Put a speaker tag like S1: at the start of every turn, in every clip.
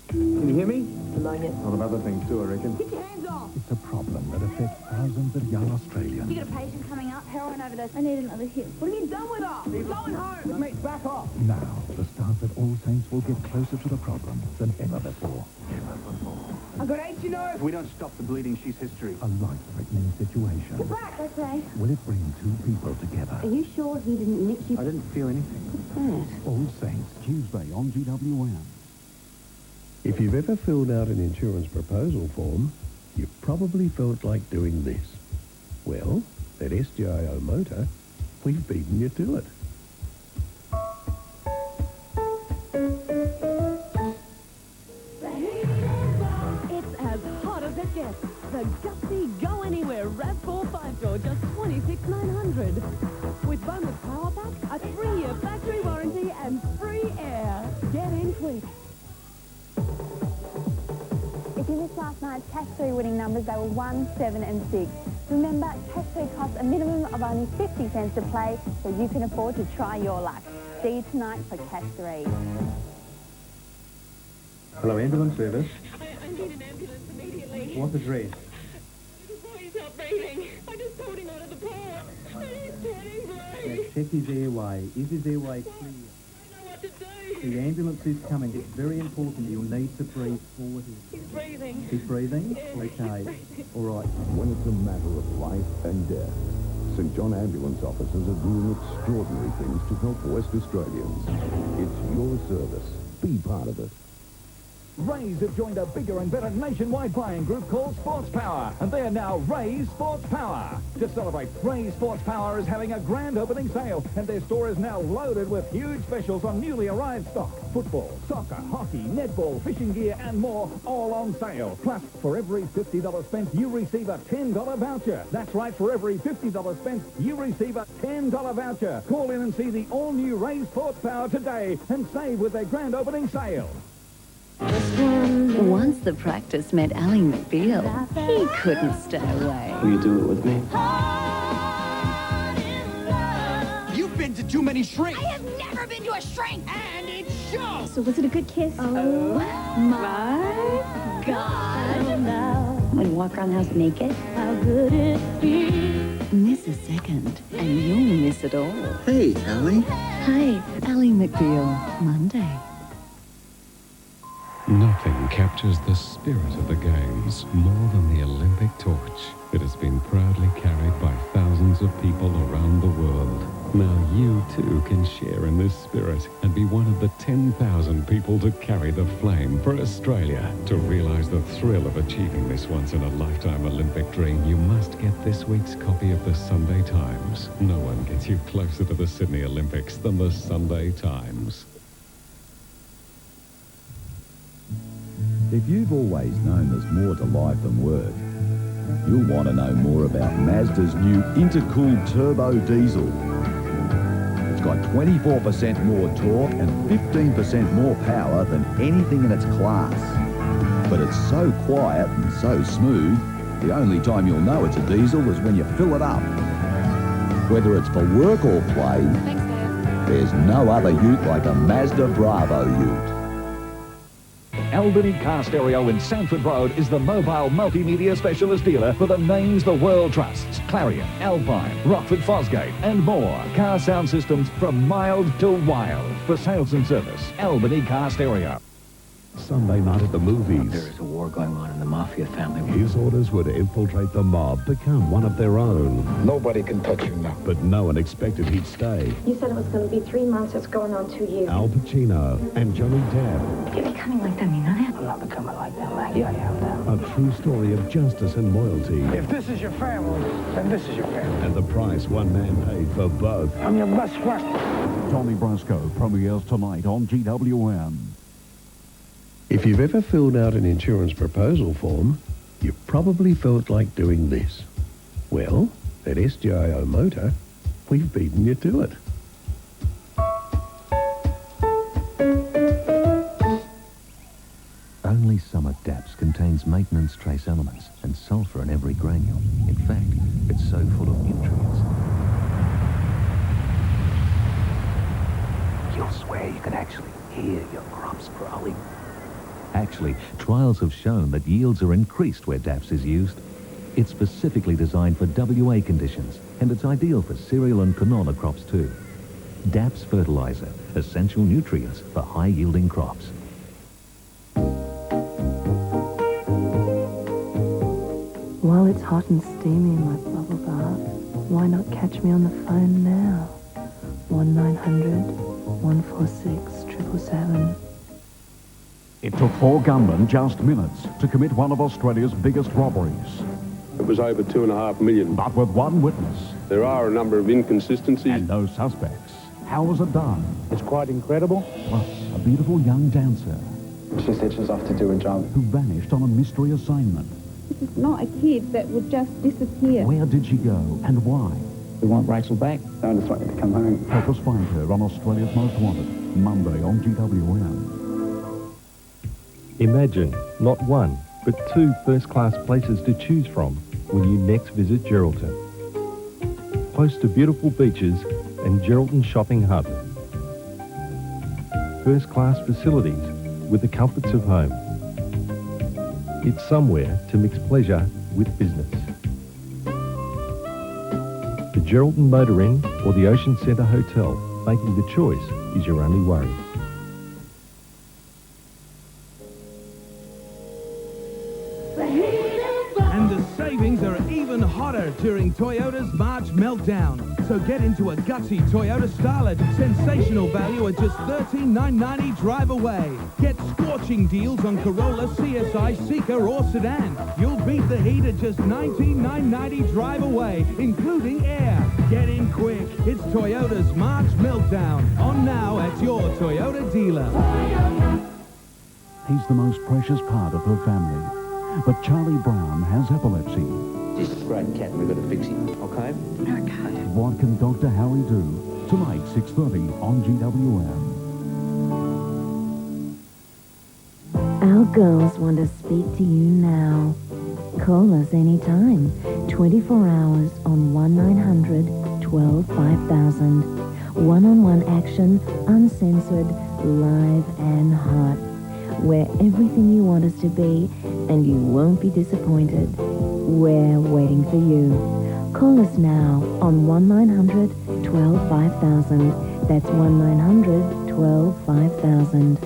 S1: Can you hear me?
S2: Pneumonia.
S1: A lot of other things too, I reckon.
S2: Get your hands off!
S3: It's a problem that affects thousands of young Australians.
S4: You got a patient coming up, heroin overdose. I need another hit.
S2: What have you done with us? We're going home! Mate, back off!
S3: Now, the staff at All Saints will get closer to the problem than ever before.
S2: I've got H, you know!
S1: If we don't stop the bleeding, she's history.
S3: A life-threatening situation.
S4: Get back, okay.
S3: Will it bring two people together?
S4: Are you sure he didn't nick you?
S1: I didn't feel anything.
S4: What's that?
S3: All Saints, Tuesday on GWM.
S5: If you've ever filled out an insurance proposal form, you've probably felt like doing this. Well, at SGIO Motor, we've beaten you to it.
S6: It's as hot as it gets. The gutsy Go Anywhere RAV4 5-door, just $26,900. With bonus power pack, a 3-year factory warranty and free air. Get in quick.
S4: If you missed last night's Cash 3 winning numbers, they were 1, 7 and 6. Remember, Cash 3 costs a minimum of only 50 cents to play, so you can afford to try your luck. See you tonight for Cash 3.
S1: Hello, ambulance service.
S7: I need an ambulance immediately.
S1: What's the address?
S7: The boy's not breathing. I just pulled him out of the pool. And he's turning grey.
S1: Check his airway. Is his airway clear?
S7: I don't know what to do.
S1: The ambulance is coming. It's very important. You'll need to breathe for him.
S7: He's breathing.
S1: He's breathing?
S7: Yeah,
S1: Okay.
S7: he's breathing.
S1: All right.
S8: When it's a matter of life and death, St John ambulance officers are doing extraordinary things to help West Australians. It's your service. Be part of it.
S9: Rays have joined a bigger and better nationwide buying group called Sports Power, and they're now Rays Sports Power. To celebrate, Rays Sports Power is having a grand opening sale, and their store is now loaded with huge specials on newly arrived stock. Football, soccer, hockey, netball, fishing gear, and more, all on sale. Plus, for every $50 spent, you receive a $10 voucher. That's right, for every $50 spent, you receive a $10 voucher. Call in and see the all-new Rays Sports Power today and save with their grand opening sale.
S6: Once the practice met Ally McBeal, he couldn't stay away.
S1: Will you do it with me?
S9: You've been to too many shrinks.
S4: I have never been to a shrink!
S9: And it shows!
S4: So was it a good kiss?
S6: Oh my God.
S4: When you walk around the house naked?
S6: How good it feels. Miss a second, and you'll miss it all.
S1: Hey, Ally.
S6: Hi, Ally McBeal, Monday.
S10: Nothing captures the spirit of the Games more than the Olympic torch. It has been proudly carried by thousands of people around the world. Now you too can share in this spirit and be one of the 10,000 people to carry the flame for Australia. To realise the thrill of achieving this once-in-a-lifetime Olympic dream, you must get this week's copy of the Sunday Times. No one gets you closer to the Sydney Olympics than the Sunday Times.
S8: If you've always known there's more to life than work, you'll want to know more about Mazda's new intercooled turbo diesel. It's got 24% more torque and 15% more power than anything in its class. But it's so quiet and so smooth, the only time you'll know it's a diesel is when you fill it up. Whether it's for work or play,
S4: Thanks, Dad.
S8: there's no other ute like a Mazda Bravo ute.
S9: Albany Car Stereo in Sanford Road is the mobile multimedia specialist dealer for the names the world trusts. Clarion, Alpine, Rockford Fosgate, and more. Car sound systems from mild to wild. For sales and service, Albany Car Stereo.
S5: Sunday night at the movies.
S1: There is a war going on in the Mafia family.
S5: His orders were to infiltrate the mob, become one of their own.
S1: Nobody can touch you now.
S5: But no one expected he'd stay.
S4: You said it was going to be 3 months. It's going on 2 years.
S5: Al Pacino and Johnny Depp.
S4: You're becoming like them, you know that?
S1: I'm not becoming like that, Maggie. I am now.
S5: A true story of justice and loyalty.
S1: If this is your family, then this is your family.
S5: And the price one man paid for both.
S1: I'm your best friend.
S3: Tommy Brasco premieres tonight on GWM.
S5: If you've ever filled out an insurance proposal form, you've probably felt like doing this. Well, at SGIO Motor, we've beaten you to it.
S3: Only Summit DAPS contains maintenance trace elements and sulfur in every granule. In fact, it's so full of nutrients. You'll swear you can actually hear your crops growing. Actually, trials have shown that yields are increased where DAPS is used. It's specifically designed for WA conditions, and it's ideal for cereal and canola crops too. DAPS fertiliser, essential nutrients for high-yielding crops.
S11: While it's hot and steamy in my bubble bath, why not catch me on the phone now? 1-900-146-777.
S9: It took 4 gunmen just minutes to commit one of Australia's biggest robberies.
S12: It was over 2.5 million.
S9: But with one witness.
S12: There are a number of inconsistencies.
S9: And no suspects. How was it done?
S13: It's quite incredible.
S9: Plus, a beautiful young dancer.
S13: She said she was off to do a job.
S9: Who vanished on a mystery assignment.
S14: This is not a kid that would just disappear.
S9: Where did she go and why?
S13: We want Rachel back. I just want her to come home.
S9: Help us find her on Australia's Most Wanted, Monday on GWM.
S15: Imagine not one, but 2 first-class places to choose from when you next visit Geraldton. Close to beautiful beaches and Geraldton Shopping Hub. First-class facilities with the comforts of home. It's somewhere to mix pleasure with business. The Geraldton Motor Inn or the Ocean Centre Hotel, making the choice is your only worry.
S16: And the savings are even hotter during Toyota's March Meltdown. So get into a gutsy Toyota Starlet. Sensational value at just $13,990 drive away. Get scorching deals on Corolla, CSI, Seeker or Sedan. You'll beat the heat at just $19,990 drive away, including air. Get in quick. It's Toyota's March Meltdown. On now at your Toyota dealer.
S9: He's the most precious part of her family. But Charlie Brown has epilepsy.
S17: This is a great cat, we've got to fix him, okay?
S11: Okay.
S9: What can Dr. Harry do? Tonight, 6:30 on GWM.
S18: Our girls want to speak to you now. Call us anytime. 24 hours on 1-900-12-5000. One-on-one action, uncensored, live and hot. We're everything you want us to be, and you won't be disappointed. We're waiting for you. Call us now on 1-900-12-5000. That's 1-900-12-5000.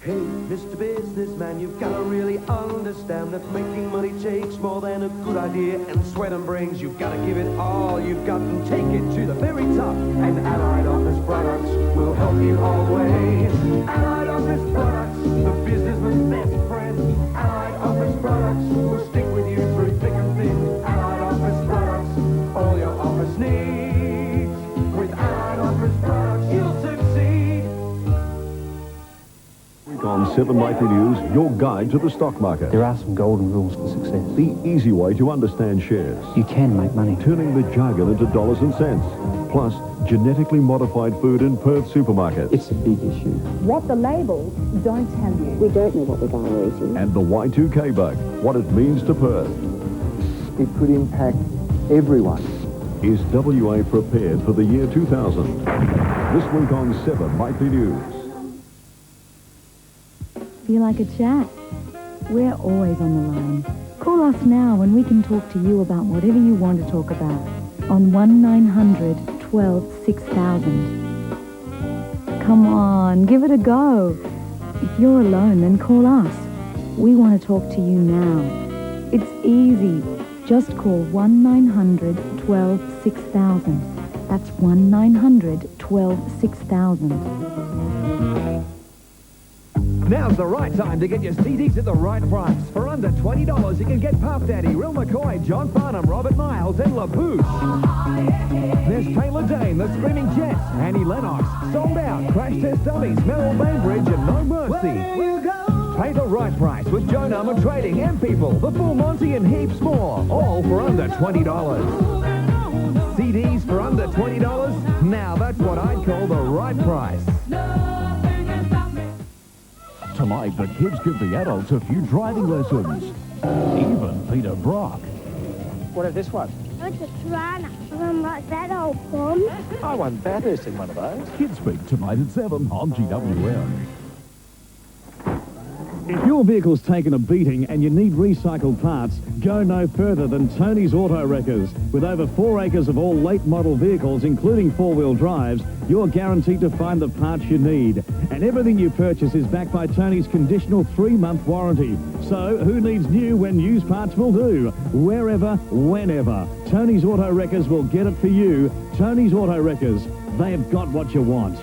S19: Hey, Mr. Businessman, you've got to really understand that making money takes more than a good idea and sweat and brains. You've got to give it all you've got and take it to the very top. And Allied Office Products will help you always. Allied Office Products, the businessman's best friend. Allied Office Products will stick with you through thick and thin. Allied Office Products, all your office needs. With Allied Office Products, you'll succeed.
S8: On 7 Nightly News, your guide to the stock market.
S13: There are some golden rules for success.
S8: The easy way to understand shares.
S13: You can make money.
S8: Turning the jargon into dollars and cents. Plus, genetically modified food in Perth supermarkets.
S13: It's a big issue.
S4: What the labels don't tell you.
S20: We don't know what we're going to eat.
S8: And the Y2K bug, what it means to Perth.
S13: It could impact everyone.
S8: Is WA prepared for the year 2000? This week on 7 Nightly News.
S4: Feel like a chat? We're always on the line. Call us now and we can talk to you about whatever you want to talk about on 1-900-12-6000. Come on, give it a go. If you're alone, then call us. We want to talk to you now. It's easy. Just call 1-900-12-6000. That's 1-900-12-6000.
S9: Now's the right time to get your CDs at the right price. For under $20, you can get Puff Daddy, Real McCoy, John Farnham, Robert Miles, and LaBouche. There's Taylor Dane, The Screaming Jets, Annie Lennox, Sold Out, Crash Test Dummies, Merrill Bainbridge, and No Mercy. Pay the right price with Joe Number Trading, M People, The Full Monty, and heaps more. All for under $20. CDs for under $20? Now that's what I'd call the right price. Tonight, the kids give the adults a few driving lessons. Even Peter Brock.
S13: What is this one?
S20: It's a Tirana. I'm like that old Tom.
S13: I won Bathurst in one of those.
S9: Kids Speak tonight at 7 on GWM. If your vehicle's taken a beating and you need recycled parts, go no further than Tony's Auto Wreckers. With over 4 acres of all late model vehicles, including 4-wheel drives, you're guaranteed to find the parts you need. And everything you purchase is backed by Tony's conditional 3-month warranty. So who needs new when used parts will do? Wherever, whenever. Tony's Auto Wreckers will get it for you. Tony's Auto Wreckers. They've got what you want.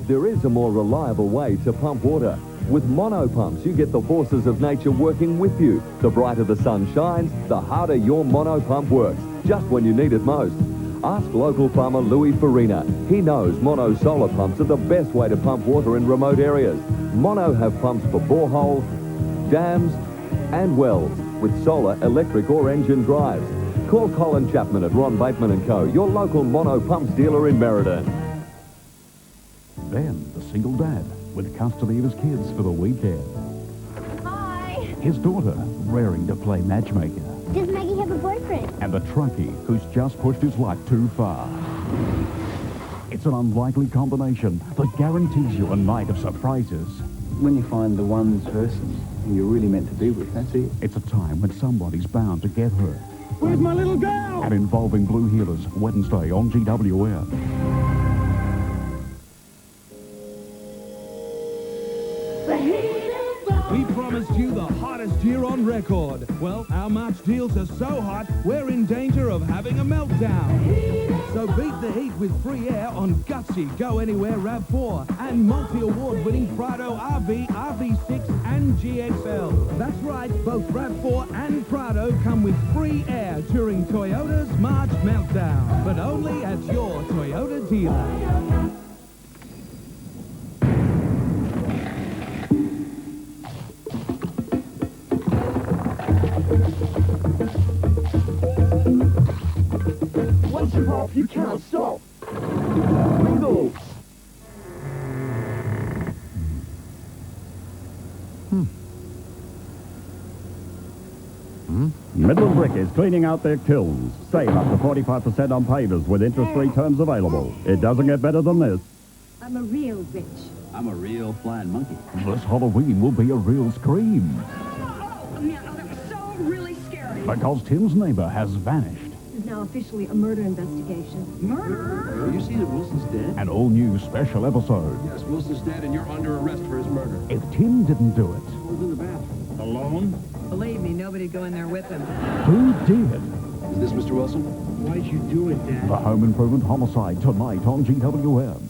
S21: There is a more reliable way to pump water. With mono pumps, you get the forces of nature working with you. The brighter the sun shines, the harder your mono pump works, just when you need it most. Ask local farmer Louis Farina. He knows mono solar pumps are the best way to pump water in remote areas. Mono have pumps for boreholes, dams and wells with solar, electric or engine drives. Call Colin Chapman at Ron Bateman & Co., your local mono pumps dealer in Meriden.
S22: Ben, the single dad, with custody of his kids for the weekend.
S20: Hi.
S22: His daughter, raring to play matchmaker.
S20: Does Maggie have a boyfriend?
S22: And the trunkie, who's just pushed his luck too far. It's an unlikely combination that guarantees you a night of surprises.
S13: When you find the one person you're really meant to be with, that's it.
S22: It's a time when somebody's bound to get hurt.
S9: Where's my little girl?
S22: And involving Blue Healers, Wednesday on GWN.
S16: We promised you the hottest year on record. Well, our March deals are so hot, we're in danger of having a meltdown. So beat the heat with free air on Gutsy Go Anywhere RAV4 and multi-award-winning Prado RV, RV6 and GXL. That's right, both RAV4 and Prado come with free air during Toyota's March meltdown, but only at your Toyota dealer.
S19: Once you're off, you can't stop. Bingo.
S23: Midland Brick is cleaning out their kilns. Save up to 45% on pavers with interest-free terms available. It doesn't get better than this.
S24: I'm a real bitch.
S22: I'm a real flying monkey. This Halloween will be a real scream.
S24: Oh, man, that was so really scary.
S22: Because Tim's neighbor has vanished.
S24: This is now officially a murder investigation. Murder?
S12: You see that Wilson's dead?
S22: An all-new special episode.
S12: Yes, Wilson's dead and you're under arrest for his murder.
S22: If Tim didn't do it,
S12: Who's in the bathroom?
S22: alone?
S25: Believe me, nobody'd go in there with him.
S22: Who did?
S12: Is this Mr. Wilson?
S23: Why'd you do it, Dad?
S22: The Home Improvement Homicide tonight on GWN.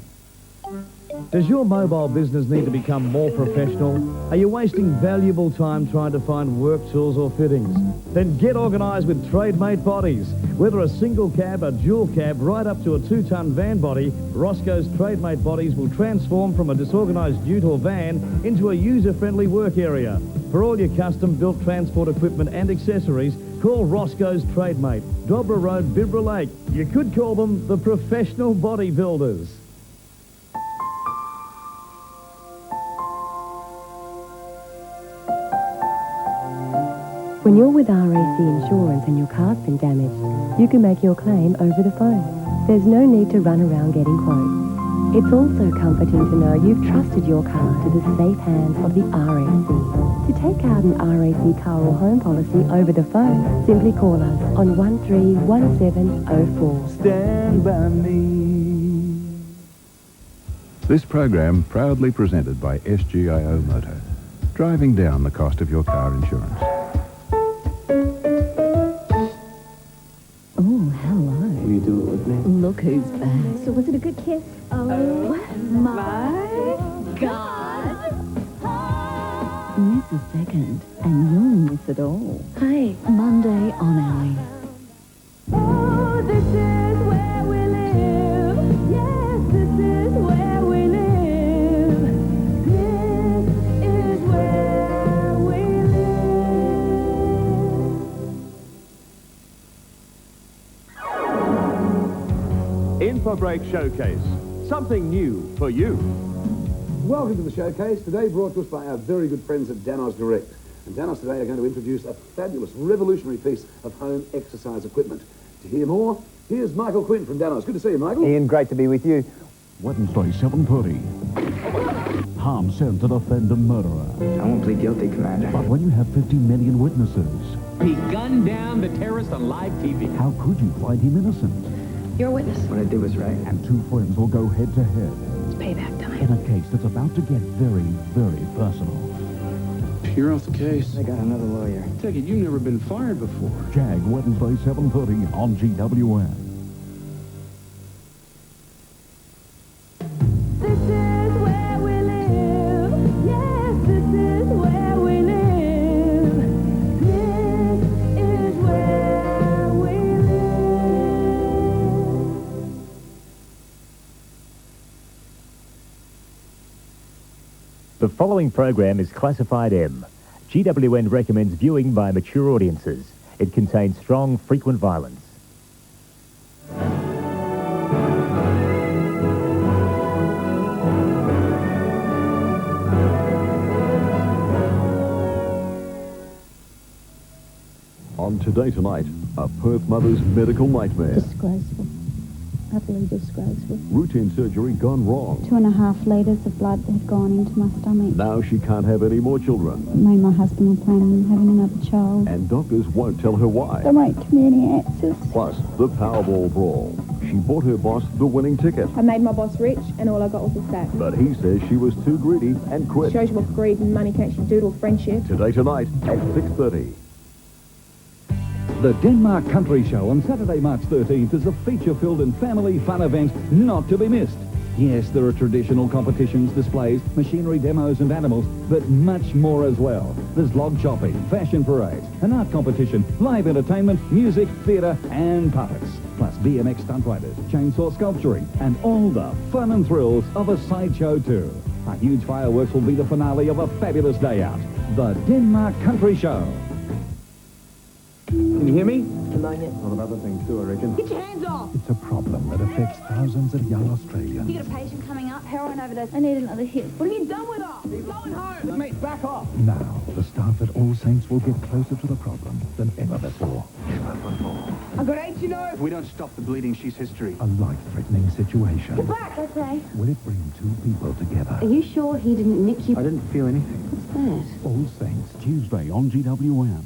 S9: Does your mobile business need to become more professional? Are you wasting valuable time trying to find work tools or fittings? Then get organised with Trade-Mate Bodies. Whether a single cab, a dual cab, right up to a 2-ton van body, Roscoe's Trade-Mate Bodies will transform from a disorganised ute or van into a user-friendly work area. For all your custom-built transport equipment and accessories, call Roscoe's Trade-Mate, Dobra Road, Bibra Lake. You could call them the professional bodybuilders.
S11: When you're with RAC Insurance and your car's been damaged, you can make your claim over the phone. There's no need to run around getting quotes. It's also comforting to know you've trusted your car to the safe hands of the RAC. To take out an RAC car or home policy over the phone, simply call us on 131704.
S19: Stand by me.
S26: This program proudly presented by SGIO Motor, driving down the cost of your car insurance.
S11: Oh, hello.
S13: Will you do it with me?
S11: Look who's back.
S20: So was it a good kiss?
S11: Oh, my God. Miss a second, and you'll miss it all. Hey, Monday on Ellie.
S20: Oh, this is where we live. Yes, this is where we live. This is where we live.
S9: Info Break Showcase. Something new for you.
S27: Welcome to the showcase, today brought to us by our very good friends at Danos Direct. And Danos today are going to introduce a fabulous, revolutionary piece of home exercise equipment. To hear more, here's Michael Quinn from Danos. Good to see you, Michael.
S13: Ian, great to be with you.
S22: Wednesday, 7:30. harm sent to defend a murderer.
S1: I won't plead guilty, Commander.
S22: But when you have 50 million witnesses,
S1: He gunned down the terrorist on live TV.
S22: how could you find him innocent?
S1: You're a witness. What I did was right.
S22: And two friends will go head to head
S1: It's payback time.
S22: in a case that's about to get very, very personal.
S12: You're off the case.
S1: I got another lawyer.
S12: Take it, you've never been fired before.
S22: Jag, Wednesday, 7:30 on GWN.
S4: This is where we live. Yes, this is where we live. This is where we live.
S2: The following program is classified M. GWN recommends viewing by mature audiences. It contains strong, frequent violence.
S21: On Today Tonight, a Perth mother's medical nightmare.
S3: Disgraceful. Utterly disgraceful.
S21: Routine surgery gone wrong.
S3: 2.5 litres of blood had gone into my stomach.
S21: Now she can't have any more children.
S3: Me and my husband were planning on having another child.
S21: And doctors won't tell her why.
S3: They won't give me any answers.
S21: Plus, the Powerball brawl. She bought her boss the winning ticket.
S5: I made my boss rich, and all I got was a sack.
S21: But he says she was too greedy and quit.
S5: Shows you what greed and money can actually do to a friendship.
S21: Today Tonight at 6:30.
S9: The Denmark Country Show on Saturday, March 13th is a feature-filled and family fun event not to be missed. Yes, there are traditional competitions, displays, machinery demos and animals, but much more as well. There's log chopping, fashion parades, an art competition, live entertainment, music, theatre and puppets. Plus BMX stunt riders, chainsaw sculpturing and all the fun and thrills of a sideshow too. A huge fireworks will be the finale of a fabulous day out. The Denmark Country Show.
S12: Can you hear me?
S17: Pneumonia.
S12: A lot of other things too, I reckon.
S4: Get your hands off!
S22: It's a problem that affects thousands of young Australians.
S4: You got a patient coming up, heroin overdose. I need another hit. What have you done with her? He's going home.
S12: Mate, back off.
S22: Now, the staff at All Saints will get closer to the problem than ever before.
S12: I got AIDS, you know. If we don't stop the bleeding, she's history.
S22: A life-threatening situation.
S4: Get back! Okay.
S22: Will it bring two people together?
S3: Are you sure he didn't nick you?
S12: I didn't feel anything.
S3: What's that?
S22: All Saints, Tuesday on GWN.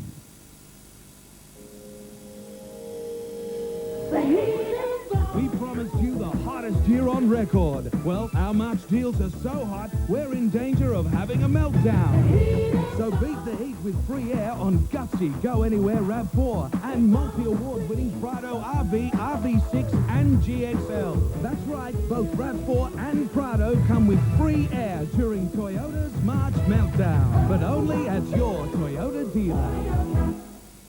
S16: We promised you the hottest year on record. Well, our March deals are so hot, we're in danger of having a meltdown. So beat the heat with free air on Gutsy Go Anywhere RAV4 and multi-award winning Prado RV, RV6 and GXL. That's right, both RAV4 and Prado come with free air during Toyota's March Meltdown. But only at your Toyota